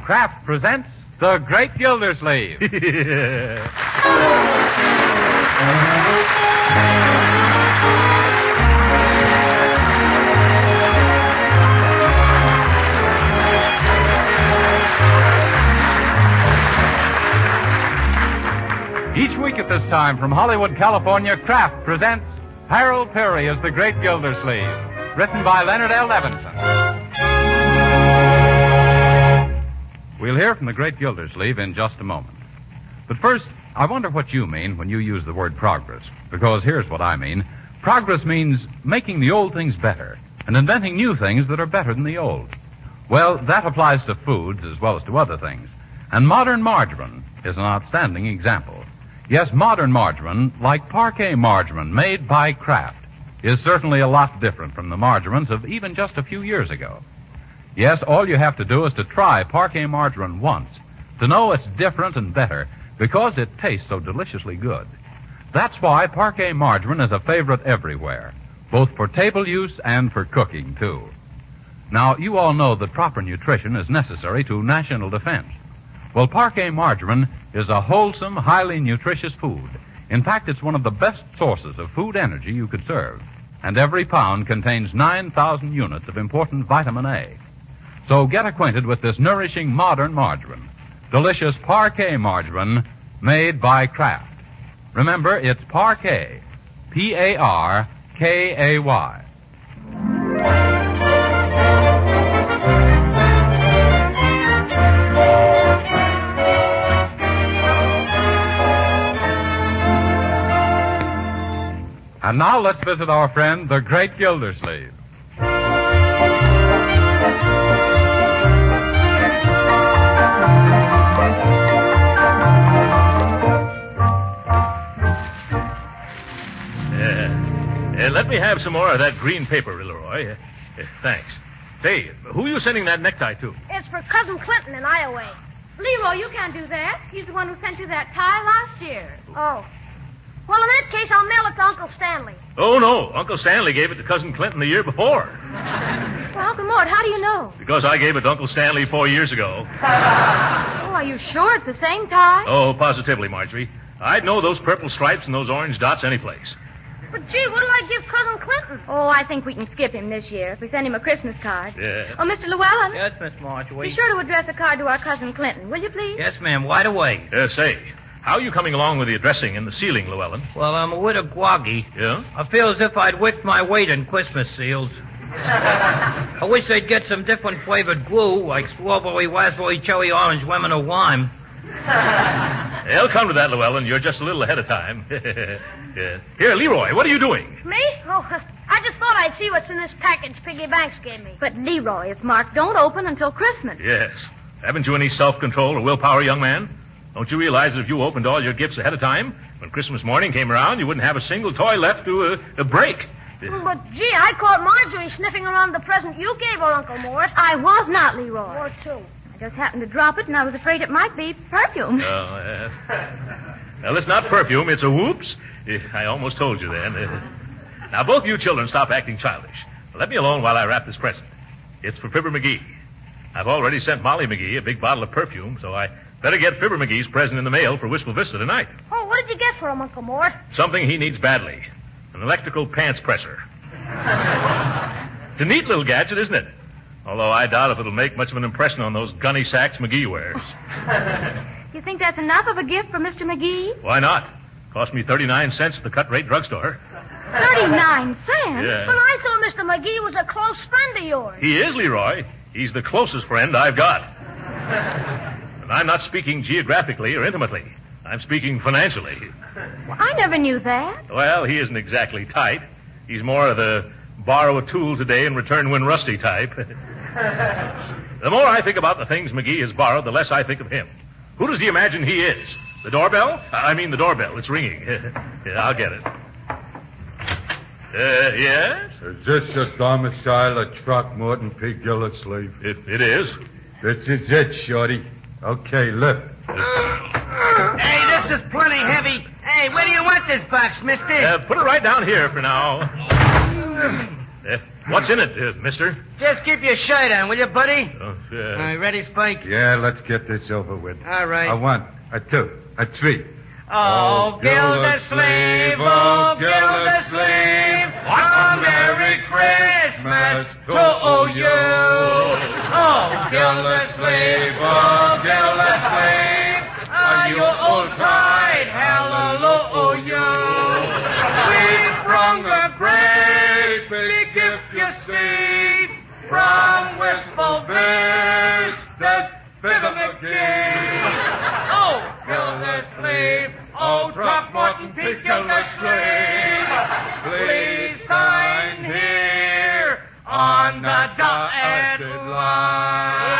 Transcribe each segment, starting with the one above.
Kraft presents The Great Gildersleeves. Each week at this time from Hollywood, California, Kraft presents Harold Peary as The Great Gildersleeves, written by Leonard L. Levinson. We'll hear from The Great Gildersleeve in just a moment. But first, I wonder what you mean when you use the word progress, because here's what I mean. Progress means making the old things better and inventing new things that are better than the old. Well, that applies to foods as well as to other things. And modern margarine is an outstanding example. Yes, modern margarine, like Parquet margarine made by Kraft, is certainly a lot different from the margarines of even just a few years ago. Yes, all you have to do is to try Parquet margarine once to know it's different and better because it tastes so deliciously good. That's why Parquet margarine is a favorite everywhere, both for table use and for cooking, too. Now, you all know that proper nutrition is necessary to national defense. Well, Parquet margarine is a wholesome, highly nutritious food. In fact, it's one of the best sources of food energy you could serve. And every pound contains 9,000 units of important vitamin A. So get acquainted with this nourishing modern margarine. Delicious Parquet margarine made by Kraft. Remember, it's Parquet. Parkay. And now let's visit our friend, the Great Gildersleeve. Let me have some more of that green paper, Leroy. Thanks. Say, who are you sending that necktie to? It's for Cousin Clinton in Iowa. Leroy, you can't do that. He's the one who sent you that tie last year. Oh. Well, in that case, I'll mail it to Uncle Stanley. Oh, no. Uncle Stanley gave it to Cousin Clinton the year before. Well, Uncle Mort, how do you know? Because I gave it to Uncle Stanley 4 years ago. Oh, are you sure it's the same tie? Oh, positively, Marjorie. I'd know those purple stripes and those orange dots anyplace. But, gee, what'll I give Cousin Clinton? Oh, I think we can skip him this year if we send him a Christmas card. Yeah. Oh, Mr. Llewellyn. Yes, Miss Marjorie. Be sure to address a card to our Cousin Clinton, will you, please? Yes, ma'am, right away. Say, how are you coming along with the addressing and the sealing, Llewellyn? Well, I'm with a groggy. Yeah? I feel as if I'd whipped my weight in Christmas seals. I wish they'd get some different flavored glue, like strawberry, raspberry, cherry, orange, lemon, or lime. They'll come to that, Llewellyn. You're just a little ahead of time. Yeah. Here, Leroy, what are you doing? Me? Oh, I just thought I'd see what's in this package Piggy Banks gave me. But, Leroy, it's marked don't open until Christmas. Yes. Haven't you any self-control or willpower, young man? Don't you realize that if you opened all your gifts ahead of time, when Christmas morning came around, you wouldn't have a single toy left to break? But, gee, I caught Marjorie sniffing around the present you gave her, Uncle Mort. I was not, Leroy. Mort, too. I just happened to drop it, and I was afraid it might be perfume. Oh, yes. Well, it's not perfume. It's a whoops. I almost told you then. Now, both you children stop acting childish. Let me alone while I wrap this present. It's for Fibber McGee. I've already sent Molly McGee a big bottle of perfume, so I better get Fibber McGee's present in the mail for Wistful Vista tonight. Oh, what did you get for him, Uncle Mort? Something he needs badly. An electrical pants presser. It's a neat little gadget, isn't it? Although I doubt if it'll make much of an impression on those gunny sacks McGee wears. You think that's enough of a gift for Mr. McGee? Why not? Cost me 39 cents at the cut-rate drugstore. 39 cents? Yeah. But I thought Mr. McGee was a close friend of yours. He is, Leroy. He's the closest friend I've got. And I'm not speaking geographically or intimately. I'm speaking financially. Well, I never knew that. Well, he isn't exactly tight. He's more of the borrow a tool today and return when rusty type. The more I think about the things McGee has borrowed, the less I think of him. Who does he imagine he is? The doorbell? I mean the doorbell. It's ringing. Yeah, I'll get it. Yes? Is this your domicile at Throckmorton P. Gildersleeve? It is. This is it, Shorty. Okay, lift. Hey, this is plenty heavy. Hey, where do you want this box, mister? Put it right down here for now. What's in it, mister? Just keep your shirt on, will you, buddy? All right, ready, Spike? Yeah, let's get this over with. All right. A 1, a 2, a 3. Oh, Gildersleeve, oh, Gildersleeve, a Merry Christmas to you. Oh, Gildersleeve, are you old-tide, hallelujah. We've brung a great big gift, you see, from wistful vistas, Fibber McGee. Oh, Gildersleeve, oh, Throckmorton Pete Gildersleeve, please sign here on the dotted line.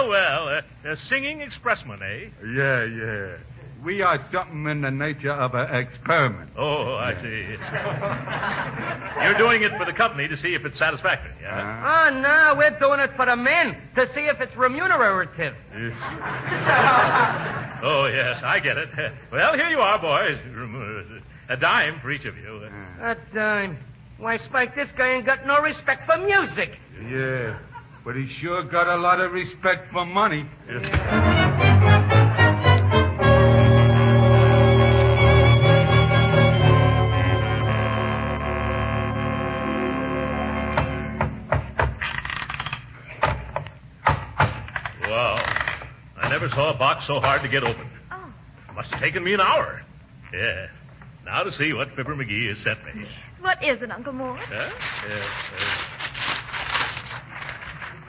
Well, singing expressman, eh? Yeah. We are something in the nature of an experiment. Oh, I see. You're doing it for the company to see if it's satisfactory, yeah? Oh, no, we're doing it for the men to see if it's remunerative. Oh, yes, I get it. Well, here you are, boys. A dime for each of you. A dime. Why, Spike, this guy ain't got no respect for music. Yeah, but he sure got a lot of respect for money. Wow. I never saw a box so hard to get open. Oh. Must have taken me an hour. Yeah. Now to see what Fibber McGee has sent me. What is it, Uncle Mort?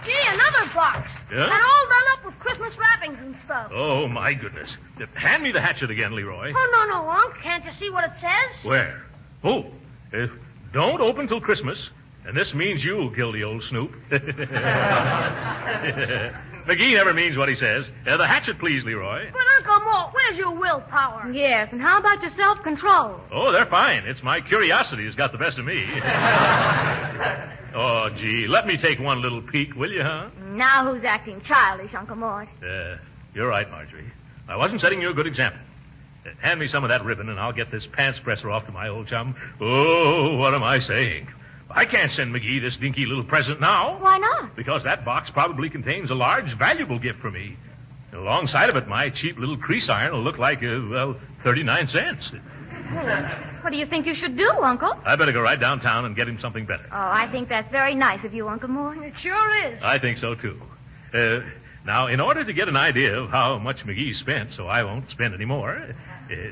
Gee, another box. Yeah? And all done up with Christmas wrappings and stuff. Oh, my goodness. Hand me the hatchet again, Leroy. Oh, no, Unc. Can't you see what it says? Where? Oh, don't open till Christmas. And this means you, Gildy old snoop. McGee never means what he says. The hatchet, please, Leroy. But, Uncle Mort, where's your willpower? Yes, and how about your self-control? Oh, they're fine. It's my curiosity has got the best of me. Oh, gee, let me take one little peek, will you, huh? Now who's acting childish, Uncle Mort? You're right, Marjorie. I wasn't setting you a good example. Hand me some of that ribbon, and I'll get this pants presser off to my old chum. Oh, what am I saying? I can't send McGee this dinky little present now. Why not? Because that box probably contains a large, valuable gift for me. And alongside of it, my cheap little crease iron will look like, 39 cents. What do you think you should do, Uncle? I better go right downtown and get him something better. Oh, I think that's very nice of you, Uncle Mort. It sure is. I think so, too. Now, in order to get an idea of how much McGee spent so I won't spend any more,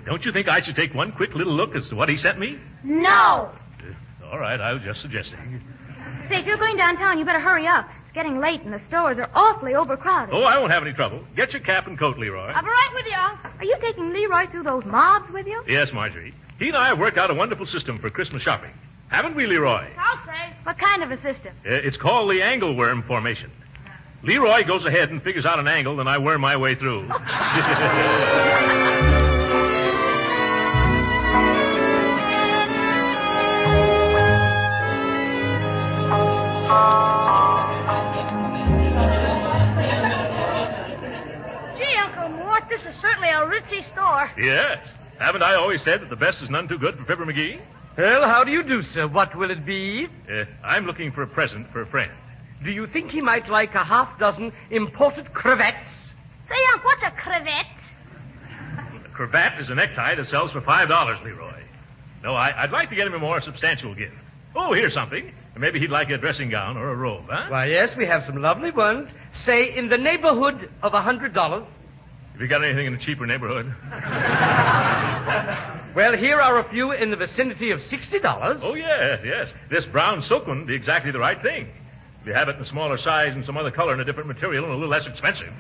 don't you think I should take one quick little look as to what he sent me? No. All right, I was just suggesting. Say, if you're going downtown, you better hurry up. It's getting late and the stores are awfully overcrowded. Oh, I won't have any trouble. Get your cap and coat, Leroy. I'll be right with you, Unc. Are you taking Leroy through those mobs with you? Yes, Marjorie. He and I have worked out a wonderful system for Christmas shopping. Haven't we, Leroy? I'll say. What kind of a system? It's called the angleworm formation. Leroy goes ahead and figures out an angle, and I worm my way through. This is certainly a ritzy store. Yes. Haven't I always said that the best is none too good for Fibber McGee? Well, how do you do, sir? What will it be? I'm looking for a present for a friend. Do you think he might like a half-dozen imported cravats? Say, Unc, what's a cravat? A cravat is a necktie that sells for $5, Leroy. No, I'd like to get him a more substantial gift. Oh, here's something. Maybe he'd like a dressing gown or a robe, huh? Why, yes, we have some lovely ones. Say, in the neighborhood of $100. Have you got anything in a cheaper neighborhood? Well, here are a few in the vicinity of $60. Oh, yes. This brown silk one would be exactly the right thing. If you have it in a smaller size and some other color and a different material and a little less expensive.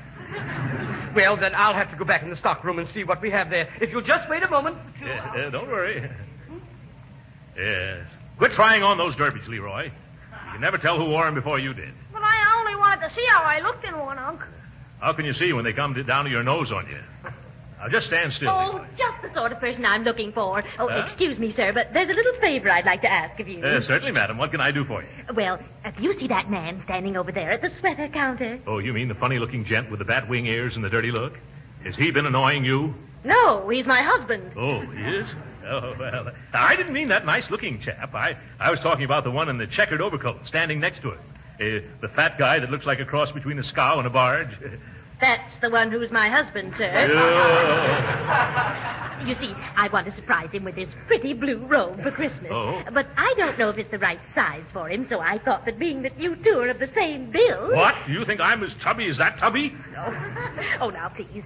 Well, then I'll have to go back in the stockroom and see what we have there. If you'll just wait a moment. Don't worry. Yes. Quit trying on those derbies, Leroy. You can never tell who wore them before you did. But I only wanted to see how I looked in one, Unc. How can you see when they come down to your nose on you? Now, just stand still. Oh, just the sort of person I'm looking for. Oh, Huh? Excuse me, sir, but there's a little favor I'd like to ask of you. Certainly, madam. What can I do for you? Well, do you see that man standing over there at the sweater counter? Oh, you mean the funny-looking gent with the bat wing ears and the dirty look? Has he been annoying you? No, he's my husband. Oh, he is? Oh, well, I didn't mean that nice-looking chap. I was talking about the one in the checkered overcoat standing next to him. The fat guy that looks like a cross between a scow and a barge. That's the one who's my husband, sir. Oh. You see, I want to surprise him with this pretty blue robe for Christmas. Oh. But I don't know if it's the right size for him, so I thought that being that you two are of the same build... What? You think I'm as chubby as that tubby? No. Oh, now, please.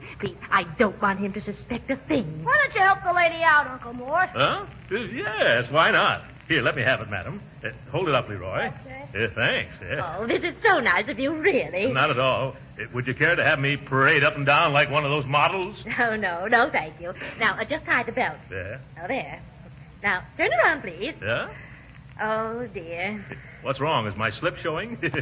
I don't want him to suspect a thing. Why don't you help the lady out, Uncle Mort? Huh? Yes, why not? Here, let me have it, madam. Hold it up, Leroy. Thanks. Oh, this is so nice of you, really. Not at all. Would you care to have me parade up and down like one of those models? No, thank you. Now, just tie the belt. There. Oh, there. Now, turn around, please. Yeah? Oh, dear. What's wrong? Is my slip showing? Well,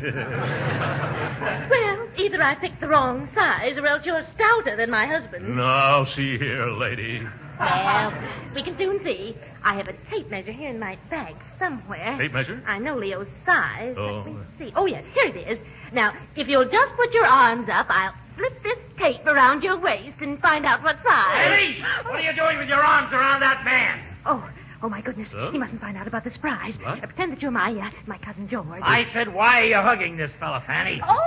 either I picked the wrong size, or else you're stouter than my husband. No, see here, lady. Well, we can soon see. I have a tape measure here in my bag somewhere. Tape measure? I know Leo's size. Oh. Let me see. Oh, yes, here it is. Now, if you'll just put your arms up, I'll flip this tape around your waist and find out what size. Hey! What are you doing with your arms around that man? Oh, my goodness. Huh? He mustn't find out about the surprise. What? Pretend that you're my cousin George. I said, why are you hugging this fella, Fanny? Oh,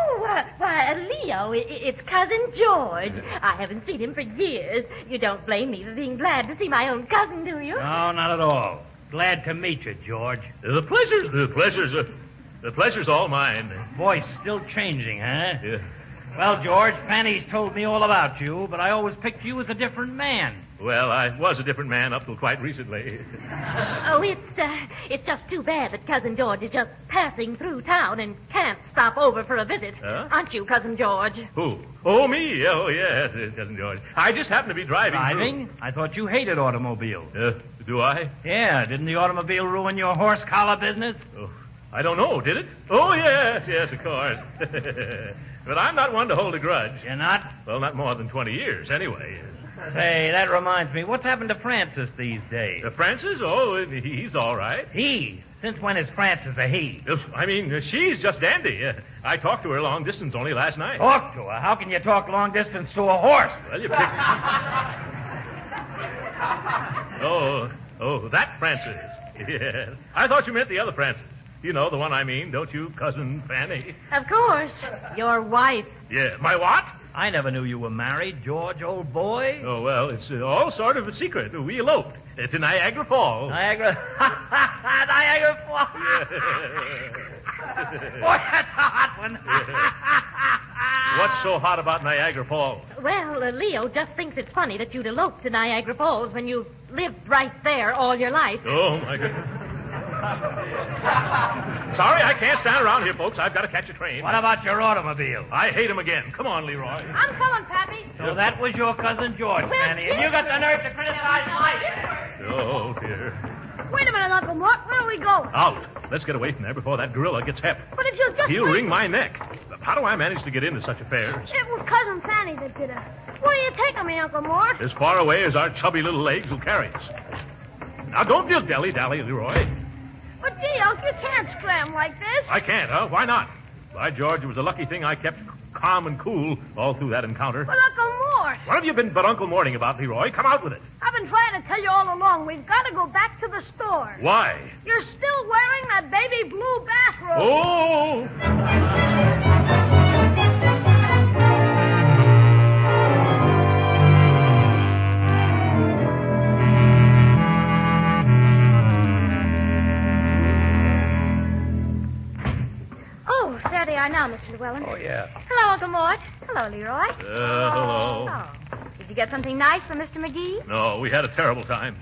Leo, it's Cousin George. I haven't seen him for years. You don't blame me for being glad to see my own cousin, do you? No, not at all. Glad to meet you, George. The pleasure's all mine. Voice still changing, huh? Yeah. Well, George, Fanny's told me all about you, but I always picked you as a different man. Well, I was a different man up till quite recently. Oh, it's just too bad that Cousin George is just passing through town and can't stop over for a visit. Huh? Aren't you, Cousin George? Who? Oh, me? Oh, yes, Cousin George. I just happened to be driving. Driving? I thought you hated automobiles. Do I? Yeah, didn't the automobile ruin your horse collar business? Oh, I don't know, did it? Oh, yes, of course. But I'm not one to hold a grudge. You're not? Well, not more than 20 years, anyway. Say, that reminds me. What's happened to Francis these days? Francis? Oh, he's all right. He? Since when is Francis a he? I mean, she's just dandy. I talked to her long distance only last night. Talk to her? How can you talk long distance to a horse? Well, you picked... Oh, that Francis. Yeah. I thought you meant the other Francis. You know the one I mean, don't you, Cousin Fanny? Of course. Your wife. Yeah. My what? I never knew you were married, George, old boy. Oh, well, it's all sort of a secret. We eloped to Niagara Falls. Niagara Falls. Boy, that's a hot one. What's so hot about Niagara Falls? Well, Leo just thinks it's funny that you'd elope to Niagara Falls when you've lived right there all your life. Oh, my goodness. Sorry, I can't stand around here, folks. I've got to catch a train. What about your automobile? I hate him again. Come on, Leroy. I'm coming, Pappy. So that was your cousin George, Fanny, and you got the nerve to criticize life. Oh, dear. Wait a minute, Uncle Mort. Where are we going? Out. Let's get away from there before that gorilla gets hep. But if you'll just He'll wait- wring my neck. How do I manage to get into such affairs? It was Cousin Fanny that did it. Where are you taking me, Uncle Mort? As far away as our chubby little legs will carry us. Now, don't dilly-dally, Leroy. But, gee, Uncle, you can't scram like this. I can't, huh? Why not? By George, it was a lucky thing I kept calm and cool all through that encounter. But, Uncle Mort, What have you been but Uncle Morting about, Leroy? Come out with it. I've been trying to tell you all along. We've got to go back to the store. Why? You're still wearing that baby blue bathrobe. Oh! Oh, there they are now, Mr. Llewellyn. Oh, yeah. Hello, Uncle Mort. Hello, Leroy. Hello. Oh. Did you get something nice for Mr. McGee? No, we had a terrible time.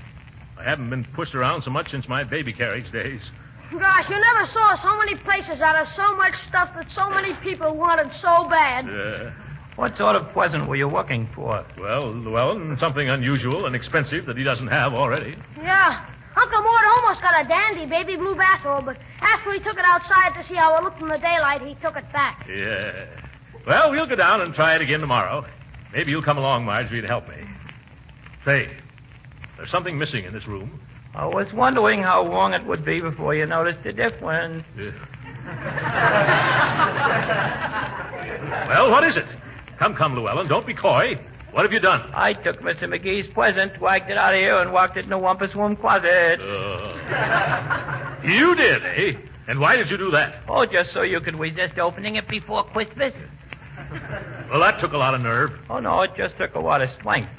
I haven't been pushed around so much since my baby carriage days. Gosh, you never saw so many places out of so much stuff that so many people wanted so bad. What sort of present were you looking for? Well, something unusual and expensive that he doesn't have already. Yeah. Uncle Mort almost got a dandy baby blue bathrobe, but after he took it outside to see how it looked in the daylight, he took it back. Yeah. Well, we'll go down and try it again tomorrow. Maybe you'll come along, Marjorie, to help me. Say, there's something missing in this room. I was wondering how long it would be before you noticed the difference. Well, what is it? Come, Llewellyn, don't be coy. What have you done? I took Mr. McGee's present, wagged it out of here, and walked it in the Wampus Room closet. You did, eh? And why did you do that? Oh, just so you could resist opening it before Christmas. Well, that took a lot of nerve. Oh, no, it just took a lot of strength.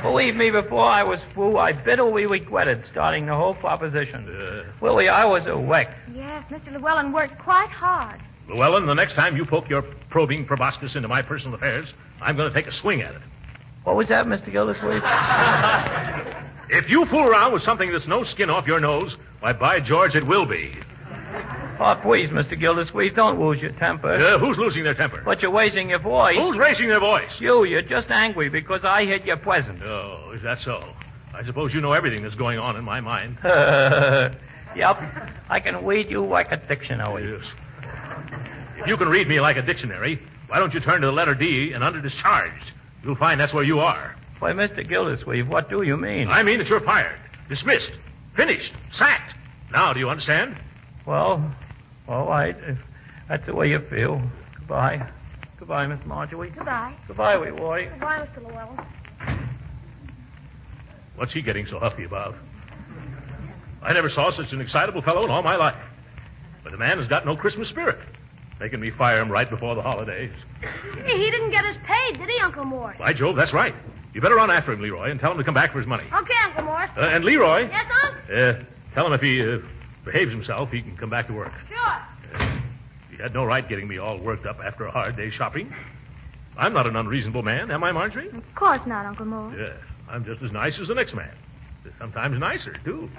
Believe me, before I was through, I bitterly regretted starting the whole proposition. Willie, I was a wreck. Yes, Mr. Llewellyn worked quite hard. Llewellyn, the next time you poke your probing proboscis into my personal affairs, I'm going to take a swing at it. What was that, Mr. Gildersleeve? If you fool around with something that's no skin off your nose, why, by George, it will be. Oh, please, Mr. Gildersleeve, don't lose your temper. Who's losing their temper? But you're raising your voice. Who's raising their voice? You're just angry because I hid your present. Oh, is that so? I suppose you know everything that's going on in my mind. Yep. I can read you like a dictionary. Yes. If you can read me like a dictionary, why don't you turn to the letter D and under discharged? You'll find that's where you are. Why, Mr. Gildersleeve, what do you mean? I mean that you're fired, dismissed, finished, sacked. Now, do you understand? Well, all right. If that's the way you feel. Goodbye. Goodbye, Miss Marjorie. Goodbye. Goodbye, Leroy. Goodbye, Mr. Llewellyn. What's he getting so huffy about? I never saw such an excitable fellow in all my life. But the man has got no Christmas spirit. Making me fire him right before the holidays. He didn't get his pay, did he, Uncle Mort? By Jove, that's right. You better run after him, Leroy, and tell him to come back for his money. Okay, Uncle Mort. And Leroy. Yes, Unc? Tell him if he behaves himself, he can come back to work. Sure. He had no right getting me all worked up after a hard day shopping. I'm not an unreasonable man, am I, Marjorie? Of course not, Uncle Mort. Yes, I'm just as nice as the next man. Sometimes nicer, too.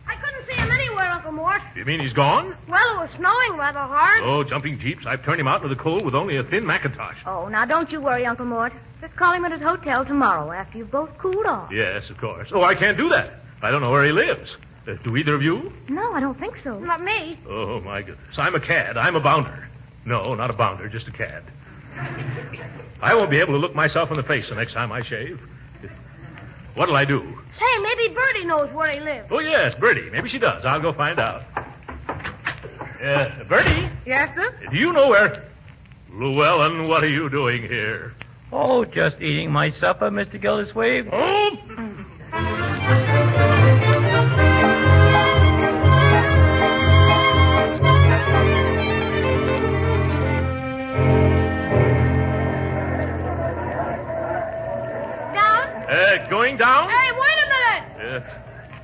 I couldn't see him anywhere, Uncle Mort. You mean he's gone? Well, it was snowing rather hard. Oh, jumping jeeps. I've turned him out into the cold with only a thin mackintosh. Oh, now don't you worry, Uncle Mort. Just call him at his hotel tomorrow after you've both cooled off. Yes, of course. Oh, I can't do that. I don't know where he lives. Do either of you? No, I don't think so. Not me. Oh, my goodness. I'm a cad. I'm a bounder. No, not a bounder, just a cad. I won't be able to look myself in the face the next time I shave. What'll I do? Say, maybe Bertie knows where he lives. Oh, yes, Bertie. Maybe she does. I'll go find out. Bertie? Yes, sir? Do you know where... Llewellyn, what are you doing here? Oh, just eating my supper, Mr. Gildersleeve. Oh! Going down? Hey, wait a minute!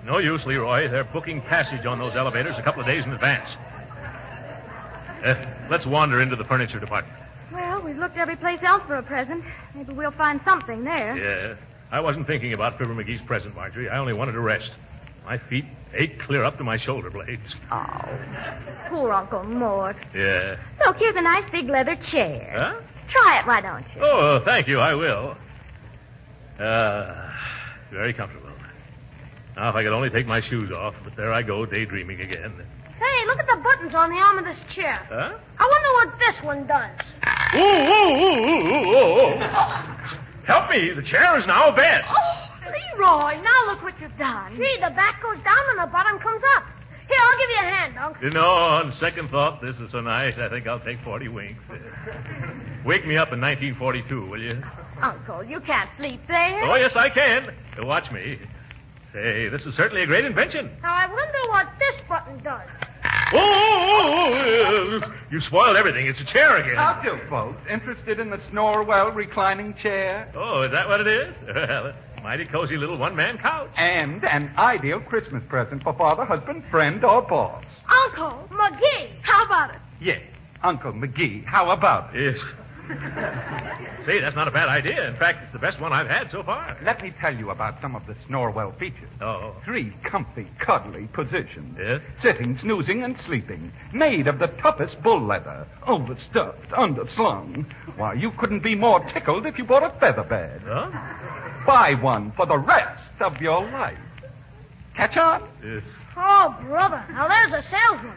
No use, Leroy. They're booking passage on those elevators a couple of days in advance. Let's wander into the furniture department. Well, we've looked every place else for a present. Maybe we'll find something there. Yes. I wasn't thinking about Fibber McGee's present, Marjorie. I only wanted to rest. My feet ache clear up to my shoulder blades. Oh, poor Uncle Mort. Yeah. Look, here's a nice big leather chair. Huh? Try it, why don't you? Oh, thank you. I will. Very comfortable. Now, if I could only take my shoes off, but there I go, daydreaming again. Say, look at the buttons on the arm of this chair. Huh? I wonder what this one does. Oh. Help me. The chair is now a bed. Oh, Leroy, now look what you've done. Gee, the back goes down and the bottom comes up. Here, I'll give you a hand, Unc. You know, on second thought, this is so nice, I think I'll take 40 winks. Wake me up in 1942, will you? Uncle, you can't sleep there. Oh, yes, I can. Watch me. Say, this is certainly a great invention. Now, I wonder what this button does. You spoiled everything. It's a chair again. How do, folks? Interested in the Snorwell reclining chair? Oh, is that what it is? Well, mighty cozy little one-man couch. And an ideal Christmas present for father, husband, friend, or boss. Uncle McGee, how about it? Yes, Uncle McGee. How about it? Yes. Say, that's not a bad idea. In fact, it's the best one I've had so far. Let me tell you about some of the Snorwell features. Oh. 3 comfy, cuddly positions. Yes? Sitting, snoozing, and sleeping. Made of the toughest bull leather. Overstuffed, underslung. Why, you couldn't be more tickled if you bought a feather bed. Huh? Buy one for the rest of your life. Catch on? Yes. Oh, brother. Now, there's a salesman.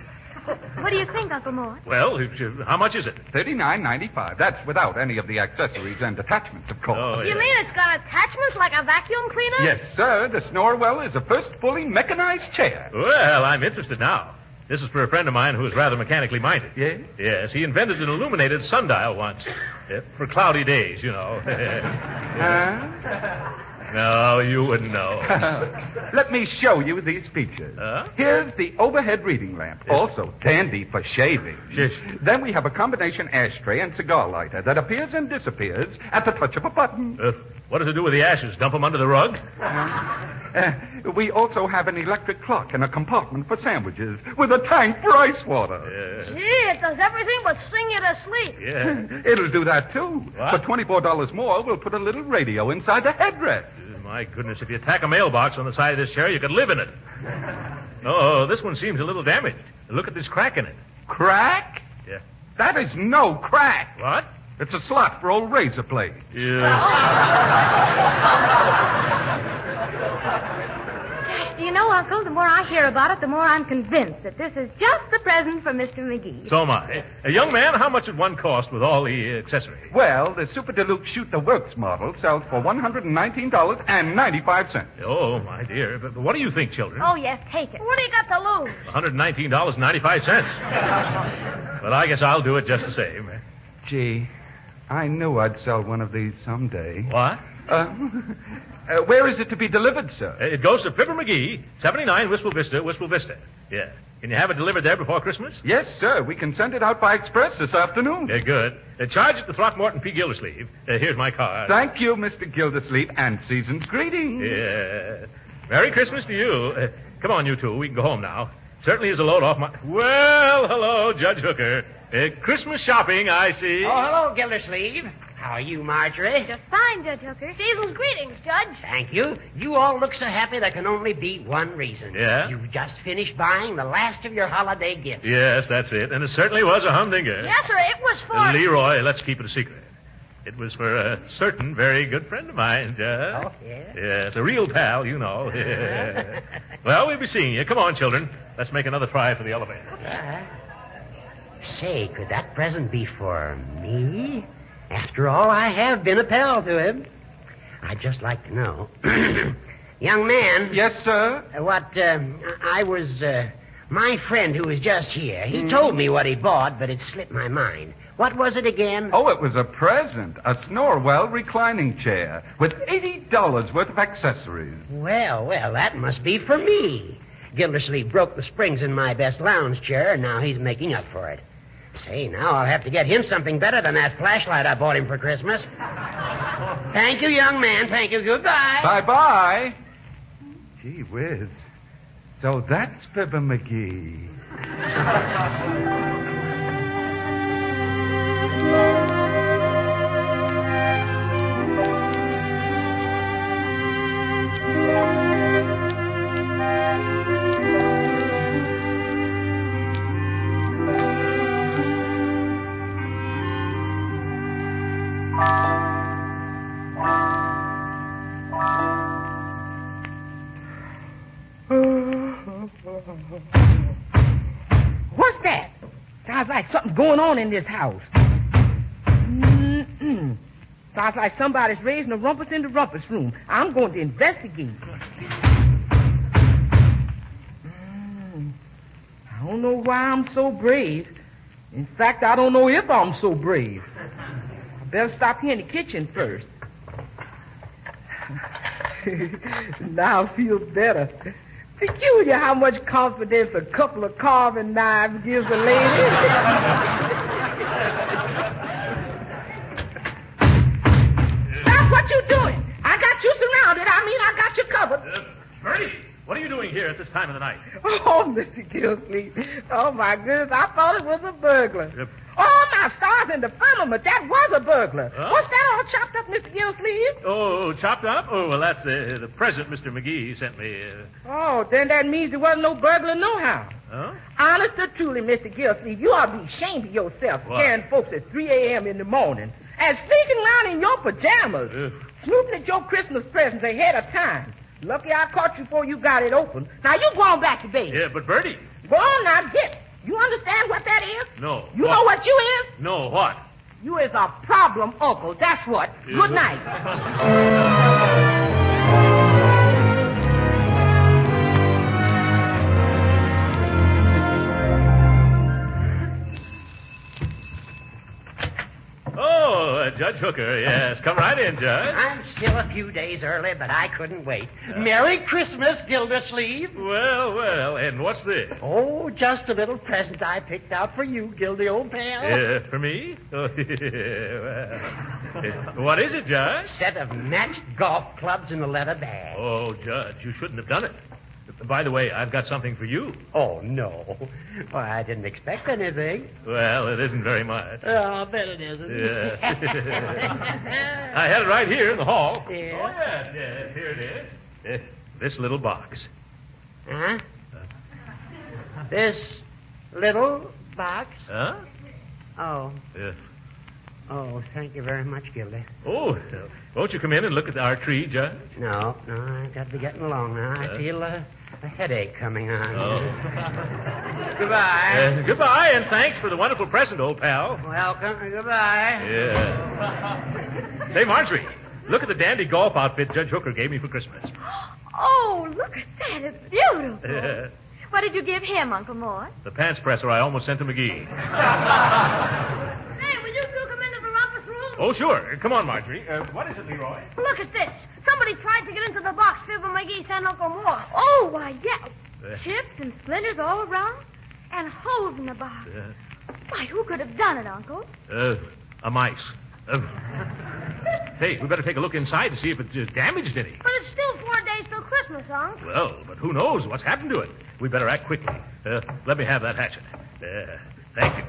What do you think, Uncle Mort? Well, how much is it? $39.95. That's without any of the accessories and attachments, of course. Oh, You mean it's got attachments like a vacuum cleaner? Yes, sir. The Snorwell is the first fully mechanized chair. Well, I'm interested now. This is for a friend of mine who is rather mechanically minded. Yes? Yes, he invented an illuminated sundial once. For cloudy days, you know. No, you wouldn't know. Let me show you these features. Here's the overhead reading lamp, also dandy for shaving. Yes. Then we have a combination ashtray and cigar lighter that appears and disappears at the touch of a button. What does it do with the ashes? Dump them under the rug? We also have an electric clock and a compartment for sandwiches with a tank for ice water. Gee, it does everything but sing you to sleep. Yeah. It'll do that, too. What? For $24 more, we'll put a little radio inside the headrest. My goodness, if you tack a mailbox on the side of this chair, you could live in it. Oh, this one seems a little damaged. Look at this crack in it. Crack? Yeah. That is no crack. What? It's a slot for old razor blades. Yes. Gosh, do you know, Uncle, the more I hear about it, the more I'm convinced that this is just the present for Mr. McGee. So am I. Young man, how much would one cost with all the accessories? Well, the Super Deluxe Shoot the Works model sells for $119.95. Oh, my dear. But what do you think, children? Oh, yes, take it. What do you got to lose? $119.95. But I guess I'll do it just the same. Gee, I knew I'd sell one of these someday. What? Where is it to be delivered, sir? It goes to Fibber McGee, 79 Wistful Vista, Wistful Vista. Yeah. Can you have it delivered there before Christmas? Yes, sir. We can send it out by express this afternoon. Yeah, good. Charge it to Throckmorton P. Gildersleeve. Here's my card. Thank you, Mr. Gildersleeve, and season's greetings. Yeah. Merry Christmas to you. Come on, you two. We can go home now. Certainly is a load off my... Well, hello, Judge Hooker. Christmas shopping, I see. Oh, hello, Gildersleeve. How are you, Marjorie? Just fine, Judge Hooker. Season's greetings, Judge. Thank you. You all look so happy there can only be one reason. Yeah? You've just finished buying the last of your holiday gifts. Yes, that's it. And it certainly was a humdinger. Yes, sir, it was for... Leroy, let's keep it a secret. It was for a certain very good friend of mine, Judge. Oh, yeah? Yes, a real pal, you know. Well, we'll be seeing you. Come on, children. Let's make another try for the elevator. Say, could that present be for me? After all, I have been a pal to him. I'd just like to know. Young man. Yes, sir? My friend who was just here, he told me what he bought, but it slipped my mind. What was it again? Oh, it was a present. A Snorwell reclining chair with $80 worth of accessories. Well, that must be for me. Gildersleeve broke the springs in my best lounge chair, and now he's making up for it. Say, now I'll have to get him something better than that flashlight I bought him for Christmas. Thank you, young man. Thank you. Goodbye. Bye-bye. Gee whiz. So that's Fibber McGee. What's that? Sounds like something's going on in this house. Sounds like somebody's raising a rumpus in the rumpus room. I'm going to investigate. I don't know why I'm so brave. In fact, I don't know if I'm so brave. I better stop here in the kitchen first. Now I feel better. Peculiar how much confidence a couple of carving knives gives a lady. Stop what you're doing. I got you surrounded. I got you covered. Bertie, what are you doing here at this time of the night? Oh, Mr. Gildersleeve. Oh, my goodness. I thought it was a burglar. Oh, my stars in the firmament. That was a burglar. Huh? What's that all chopped up, Mr. Gildersleeve? Oh, chopped up? Oh, well, that's the present Mr. McGee sent me. Oh, then that means there wasn't no burglar nohow. Huh? Honest or truly, Mr. Gildersleeve, you ought to be ashamed of yourself What? scaring folks at 3 a.m. in the morning and sneaking around in your pajamas, snooping at your Christmas presents ahead of time. Lucky I caught you before you got it open. Now, you go on back to bed. Yeah, but Bertie. Go on now, get. You understand what that is? No. You know what you is? No, what? You is a problem uncle, that's what. Good night. Judge Hooker. Yes, come right in, Judge. I'm still a few days early, but I couldn't wait. Merry Christmas, Gildersleeve. Well, and what's this? Oh, just a little present I picked out for you, Gildy, old pal. For me? Well, what is it, Judge? Set of matched golf clubs in a leather bag. Oh, Judge, you shouldn't have done it. By the way, I've got something for you. Oh, no. Why, I didn't expect anything. Well, it isn't very much. Oh, I'll bet it isn't. Yeah. I had it right here in the hall. Yeah? Oh, yes, here it is. This little box. Huh? This little box? Huh? Oh. Yeah. Oh, thank you very much, Gildy. Oh, won't you come in and look at our tree, Judge? No, I've got to be getting along now. I feel a headache coming on. Oh. Goodbye. Goodbye, and thanks for the wonderful present, old pal. Welcome. Goodbye. Yeah. Say, Marjorie, look at the dandy golf outfit Judge Hooker gave me for Christmas. Oh, look at that. It's beautiful. Yeah. What did you give him, Uncle Mort? The pants presser I almost sent to McGee. Hey, will you two come into the rumpus room? Oh, sure. Come on, Marjorie. What is it, Leroy? Look at this. Somebody tried to get into the box Fibber McGee sent Uncle Mort. Oh, why, yeah. Chips and splinters all around and holes in the box. Why, who could have done it, Uncle? A mice. Hey, we better take a look inside to see if it's damaged any. But it's still 4 days till Christmas, Unc. Well, but who knows what's happened to it? We better act quickly. Let me have that hatchet. Thank you.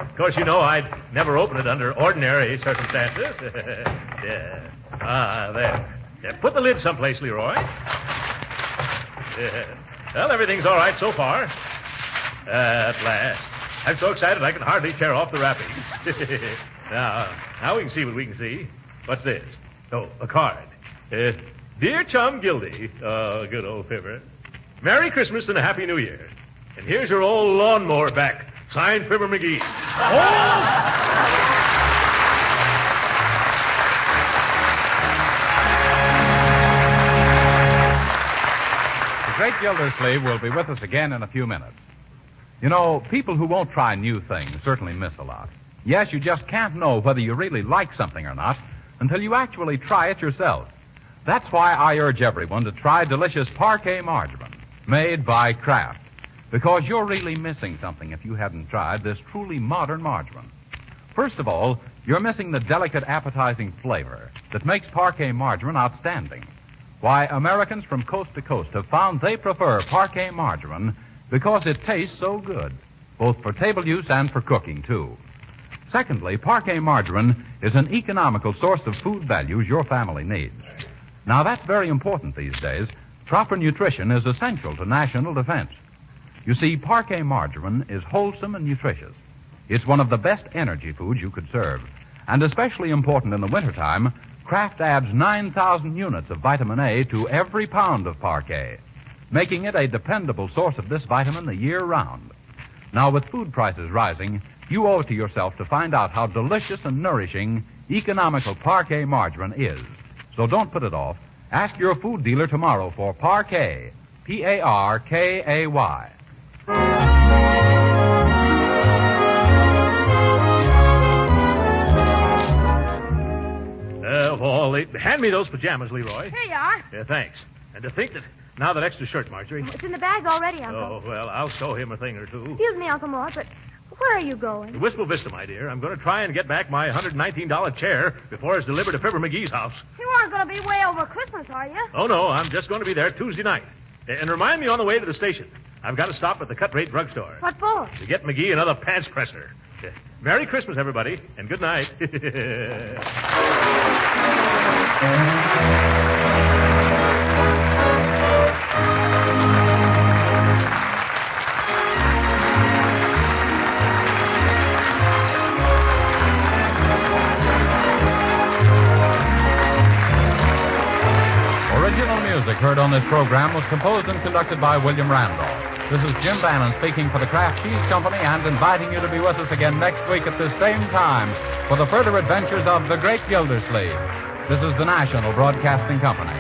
Of course, you know I'd never open it under ordinary circumstances. There. Put the lid someplace, Leroy. Well, everything's all right so far. At last. I'm so excited I can hardly tear off the wrappings. Now we can see what we can see. What's this? Oh, a card. Dear Chum Gildy. Oh, good old Fibber. Merry Christmas and a Happy New Year. And here's your old lawnmower back. Signed, Fibber McGee. The Great Gildersleeve will be with us again in a few minutes. You know, people who won't try new things certainly miss a lot. Yes, you just can't know whether you really like something or not until you actually try it yourself. That's why I urge everyone to try delicious Parquet margarine, made by Kraft. Because you're really missing something if you hadn't tried this truly modern margarine. First of all, you're missing the delicate, appetizing flavor that makes Parquet margarine outstanding. Why, Americans from coast to coast have found they prefer Parquet margarine because it tastes so good, both for table use and for cooking, too. Secondly, Parquet margarine is an economical source of food values your family needs. Now, that's very important these days. Proper nutrition is essential to national defense. You see, Parquet margarine is wholesome and nutritious. It's one of the best energy foods you could serve. And especially important in the wintertime, Kraft adds 9,000 units of vitamin A to every pound of Parquet, making it a dependable source of this vitamin the year round. Now, with food prices rising, you owe it to yourself to find out how delicious and nourishing economical Parquet margarine is. So don't put it off. Ask your food dealer tomorrow for Parquet, Parkay. Hand me those pajamas, Leroy. Here you are. Yeah, thanks. And to think that now that extra shirt, Marjorie. It's in the bag already, Uncle. Oh, well, I'll sew him a thing or two. Excuse me, Uncle Mort, but where are you going? To Wistful Vista, my dear. I'm going to try and get back my $119 chair before it's delivered to Fibber McGee's house. You aren't going to be way over Christmas, are you? Oh, no, I'm just going to be there Tuesday night. And remind me on the way to the station. I've got to stop at the cut-rate drugstore. What for? To get McGee another pants presser. Merry Christmas, everybody, and good night. Original music heard on this program was composed and conducted by William Randolph. This is Jim Bannon speaking for the Kraft Cheese Company and inviting you to be with us again next week at this same time for the further adventures of the Great Gildersleeve. This is the National Broadcasting Company.